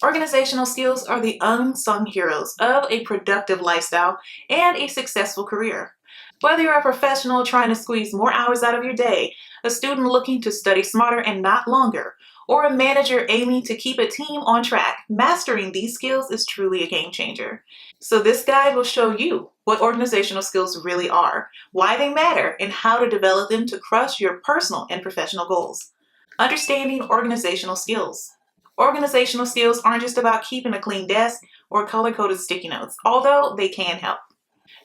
Organizational skills are the unsung heroes of a productive lifestyle and a successful career. Whether you're a professional trying to squeeze more hours out of your day, a student looking to study smarter and not longer, or a manager aiming to keep a team on track, mastering these skills is truly a game changer. So this guide will show you what organizational skills really are, why they matter, and how to develop them to crush your personal and professional goals. Understanding organizational skills. Organizational skills aren't just about keeping a clean desk or color-coded sticky notes, although they can help.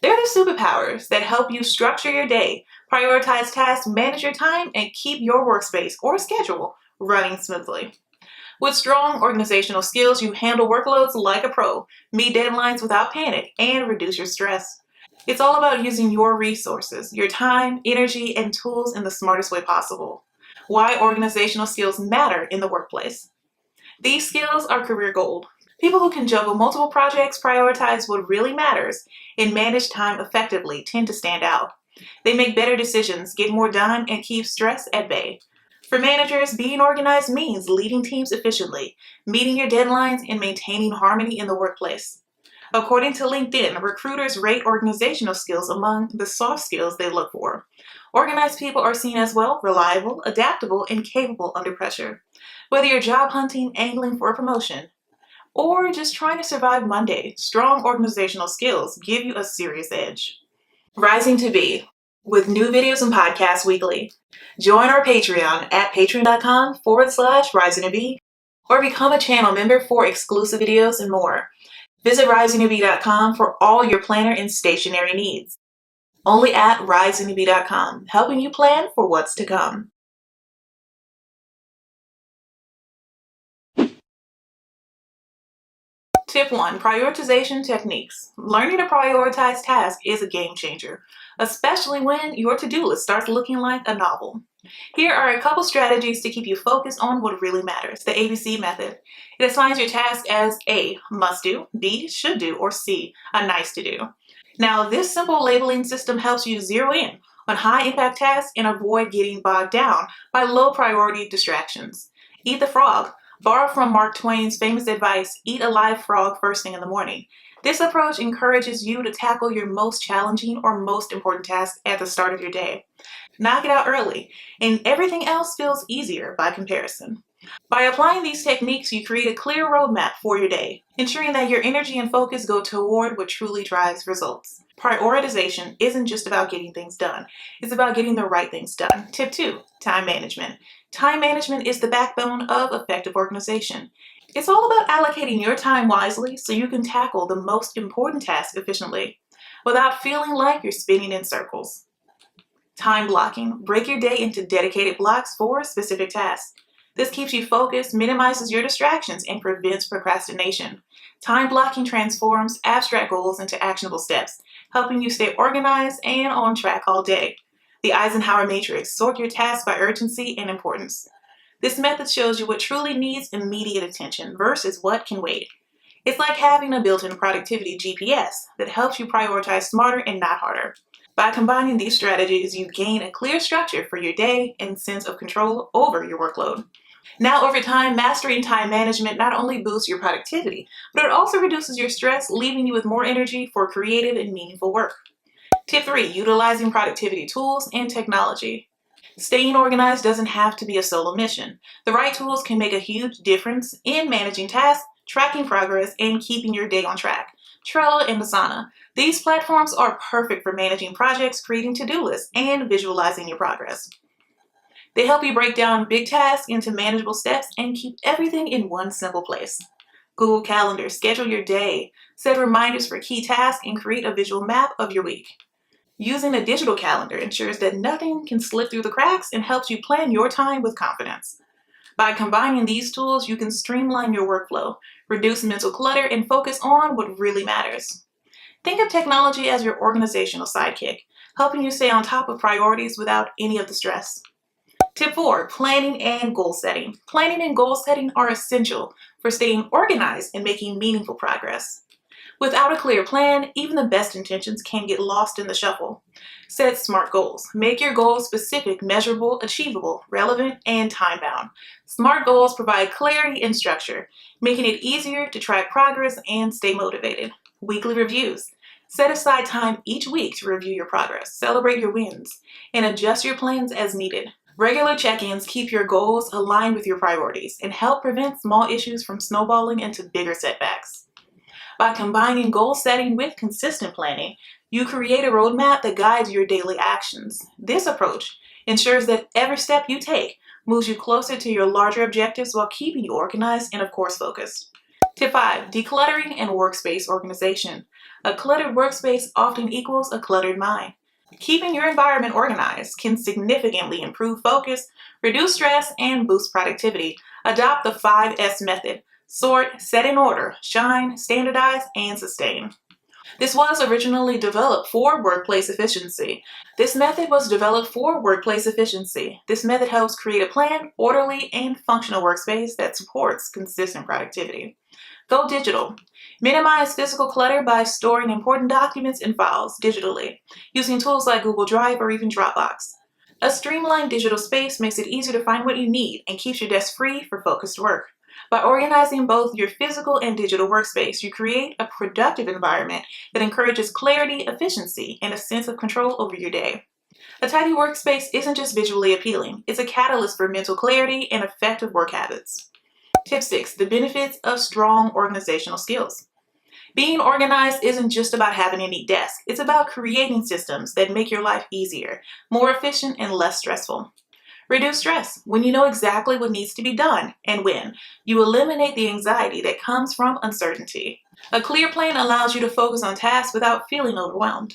They're the superpowers that help you structure your day, prioritize tasks, manage your time, and keep your workspace or schedule running smoothly. With strong organizational skills, you handle workloads like a pro, meet deadlines without panic, and reduce your stress. It's all about using your resources, your time, energy, and tools in the smartest way possible. Why organizational skills matter in the workplace. These skills are career gold. People who can juggle multiple projects, prioritize what really matters, and manage time effectively tend to stand out. They make better decisions, get more done, and keep stress at bay. For managers, being organized means leading teams efficiently, meeting your deadlines, and maintaining harmony in the workplace. According to LinkedIn, recruiters rate organizational skills among the soft skills they look for. Organized people are seen as reliable, adaptable, and capable under pressure. Whether you're job hunting, angling for a promotion, or just trying to survive Monday, strong organizational skills give you a serious edge. Rising to Be, with new videos and podcasts weekly. Join our Patreon at patreon.com/rising to be, or become a channel member for exclusive videos and more. Visit risingtobe.com for all your planner and stationery needs. Only at risingtobe.com, helping you plan for what's to come. Tip 1. Prioritization techniques. Learning to prioritize tasks is a game changer, especially when your to-do list starts looking like a novel. Here are a couple strategies to keep you focused on what really matters. The ABC method. It assigns your task as A, must do, B, should do, or C, a nice to do. Now, this simple labeling system helps you zero in on high impact tasks and avoid getting bogged down by low priority distractions. Eat the frog. Borrow from Mark Twain's famous advice, eat a live frog first thing in the morning. This approach encourages you to tackle your most challenging or most important task at the start of your day. Knock it out early, and everything else feels easier by comparison. By applying these techniques, you create a clear roadmap for your day, ensuring that your energy and focus go toward what truly drives results. Prioritization isn't just about getting things done, it's about getting the right things done. Tip 2, time management. Time management is the backbone of effective organization. It's all about allocating your time wisely so you can tackle the most important tasks efficiently without feeling like you're spinning in circles. Time blocking. Break your day into dedicated blocks for specific tasks. This keeps you focused, minimizes your distractions, and prevents procrastination. Time blocking transforms abstract goals into actionable steps, helping you stay organized and on track all day. The Eisenhower Matrix. Sort your tasks by urgency and importance. This method shows you what truly needs immediate attention versus what can wait. It's like having a built-in productivity GPS that helps you prioritize smarter and not harder. By combining these strategies, you gain a clear structure for your day and sense of control over your workload. Now, over time, mastering time management not only boosts your productivity, but it also reduces your stress, leaving you with more energy for creative and meaningful work. Tip 3. Utilizing productivity tools and technology. Staying organized doesn't have to be a solo mission. The right tools can make a huge difference in managing tasks, tracking progress, and keeping your day on track. Trello and Asana. These platforms are perfect for managing projects, creating to-do lists, and visualizing your progress. They help you break down big tasks into manageable steps and keep everything in one simple place. Google Calendar. Schedule your day, set reminders for key tasks, and create a visual map of your week. Using a digital calendar ensures that nothing can slip through the cracks and helps you plan your time with confidence. By combining these tools, you can streamline your workflow, reduce mental clutter, and focus on what really matters. Think of technology as your organizational sidekick, helping you stay on top of priorities without any of the stress. Tip 4, planning and goal setting. Planning and goal setting are essential for staying organized and making meaningful progress. Without a clear plan, even the best intentions can get lost in the shuffle. Set SMART goals. Make your goals specific, measurable, achievable, relevant, and time-bound. SMART goals provide clarity and structure, making it easier to track progress and stay motivated. Weekly reviews. Set aside time each week to review your progress, celebrate your wins, and adjust your plans as needed. Regular check-ins keep your goals aligned with your priorities and help prevent small issues from snowballing into bigger setbacks. By combining goal setting with consistent planning, you create a roadmap that guides your daily actions. This approach ensures that every step you take moves you closer to your larger objectives while keeping you organized and, of course, focused. Tip 5. Decluttering and workspace organization. A cluttered workspace often equals a cluttered mind. Keeping your environment organized can significantly improve focus, reduce stress, and boost productivity. Adopt the 5S method. Sort, set in order, shine, standardize, and sustain. This was originally developed for workplace efficiency. This method helps create a planned, orderly, and functional workspace that supports consistent productivity. Go digital. Minimize physical clutter by storing important documents and files digitally, using tools like Google Drive or even Dropbox. A streamlined digital space makes it easier to find what you need and keeps your desk free for focused work. By organizing both your physical and digital workspace, you create a productive environment that encourages clarity, efficiency, and a sense of control over your day. A tidy workspace isn't just visually appealing, it's a catalyst for mental clarity and effective work habits. Tip 6. The benefits of strong organizational skills. Being organized isn't just about having a neat desk. It's about creating systems that make your life easier, more efficient, and less stressful. Reduce stress. When you know exactly what needs to be done and when, you eliminate the anxiety that comes from uncertainty. A clear plan allows you to focus on tasks without feeling overwhelmed.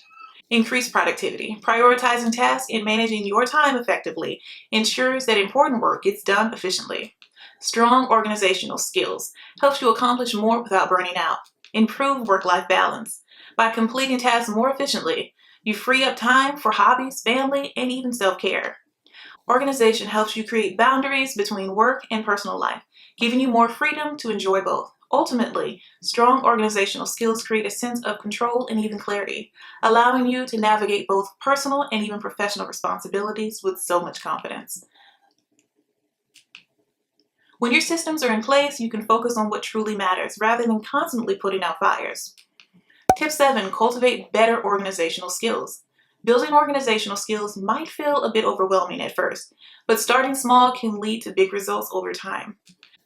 Increase productivity. Prioritizing tasks and managing your time effectively ensures that important work gets done efficiently. Strong organizational skills helps you accomplish more without burning out. Improve work-life balance. By completing tasks more efficiently, you free up time for hobbies, family, and even self-care. Organization helps you create boundaries between work and personal life, giving you more freedom to enjoy both. Ultimately, strong organizational skills create a sense of control and even clarity, allowing you to navigate both personal and even professional responsibilities with so much confidence. When your systems are in place, you can focus on what truly matters rather than constantly putting out fires. Tip 7. Cultivate better organizational skills. Building organizational skills might feel a bit overwhelming at first, but starting small can lead to big results over time.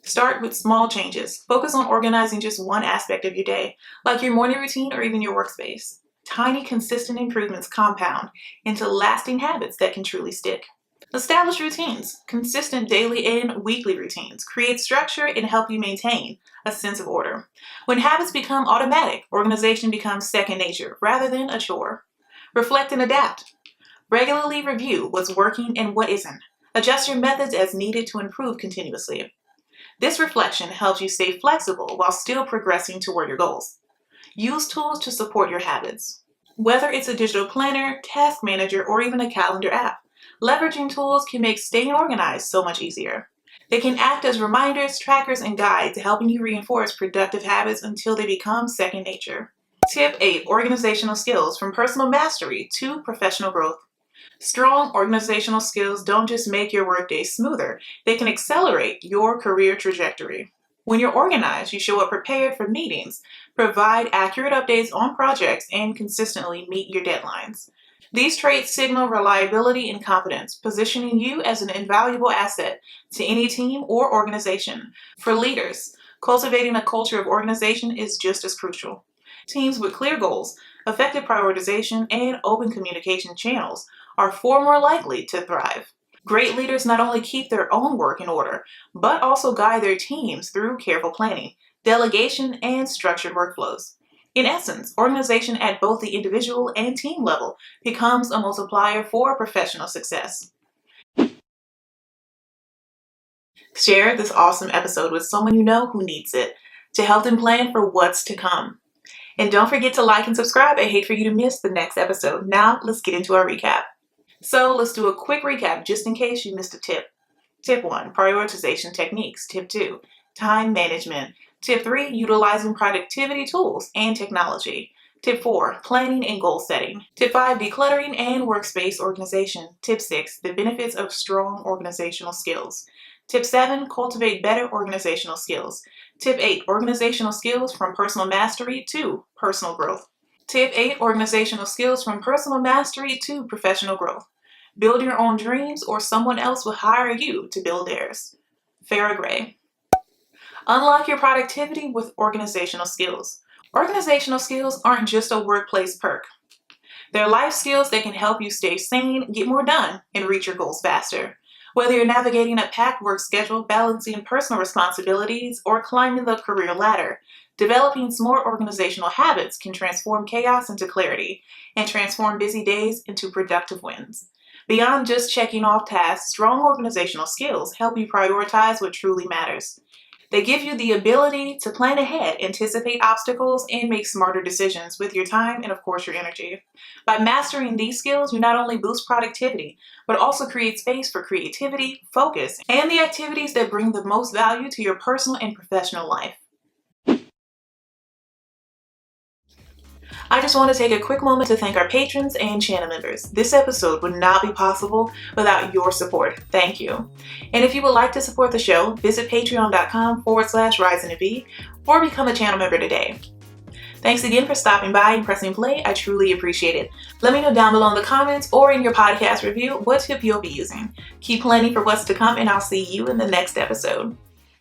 Start with small changes. Focus on organizing just one aspect of your day, like your morning routine or even your workspace. Tiny, consistent improvements compound into lasting habits that can truly stick. Establish routines. Consistent daily and weekly routines create structure and help you maintain a sense of order. When habits become automatic, organization becomes second nature rather than a chore. Reflect and adapt. Regularly review what's working and what isn't. Adjust your methods as needed to improve continuously. This reflection helps you stay flexible while still progressing toward your goals. Use tools to support your habits. Whether it's a digital planner, task manager, or even a calendar app, leveraging tools can make staying organized so much easier. They can act as reminders, trackers, and guides, helping you reinforce productive habits until they become second nature. Tip 8. Organizational skills from personal mastery to professional growth. Strong organizational skills don't just make your workday smoother, they can accelerate your career trajectory. When you're organized, you show up prepared for meetings, provide accurate updates on projects, and consistently meet your deadlines. These traits signal reliability and confidence, positioning you as an invaluable asset to any team or organization. For leaders, cultivating a culture of organization is just as crucial. Teams with clear goals, effective prioritization, and open communication channels are far more likely to thrive. Great leaders not only keep their own work in order, but also guide their teams through careful planning, delegation, and structured workflows. In essence, organization at both the individual and team level becomes a multiplier for professional success. Share this awesome episode with someone you know who needs it to help them plan for what's to come. And don't forget to like and subscribe. I hate for you to miss the next episode. Now, let's get into our recap. So let's do a quick recap just in case you missed a tip. Tip 1, prioritization techniques. Tip 2, time management. Tip 3, utilizing productivity tools and technology. Tip 4, planning and goal setting. Tip 5, decluttering and workspace organization. Tip 6, the benefits of strong organizational skills. Tip 7, cultivate better organizational skills. Tip 8, organizational skills from personal mastery to personal growth. Tip 8, organizational skills from personal mastery to professional growth. Build your own dreams or someone else will hire you to build theirs. Farrah Gray. Unlock your productivity with organizational skills. Organizational skills aren't just a workplace perk. They're life skills that can help you stay sane, get more done, and reach your goals faster. Whether you're navigating a packed work schedule, balancing personal responsibilities, or climbing the career ladder, developing smart organizational habits can transform chaos into clarity and transform busy days into productive wins. Beyond just checking off tasks, strong organizational skills help you prioritize what truly matters. They give you the ability to plan ahead, anticipate obstacles, and make smarter decisions with your time and, of course, your energy. By mastering these skills, you not only boost productivity, but also create space for creativity, focus, and the activities that bring the most value to your personal and professional life. I just want to take a quick moment to thank our patrons and channel members. This episode would not be possible without your support. Thank you. And if you would like to support the show, visit patreon.com/risingtobee or become a channel member today. Thanks again for stopping by and pressing play. I truly appreciate it. Let me know down below in the comments or in your podcast review what tip you'll be using. Keep planning for what's to come, and I'll see you in the next episode.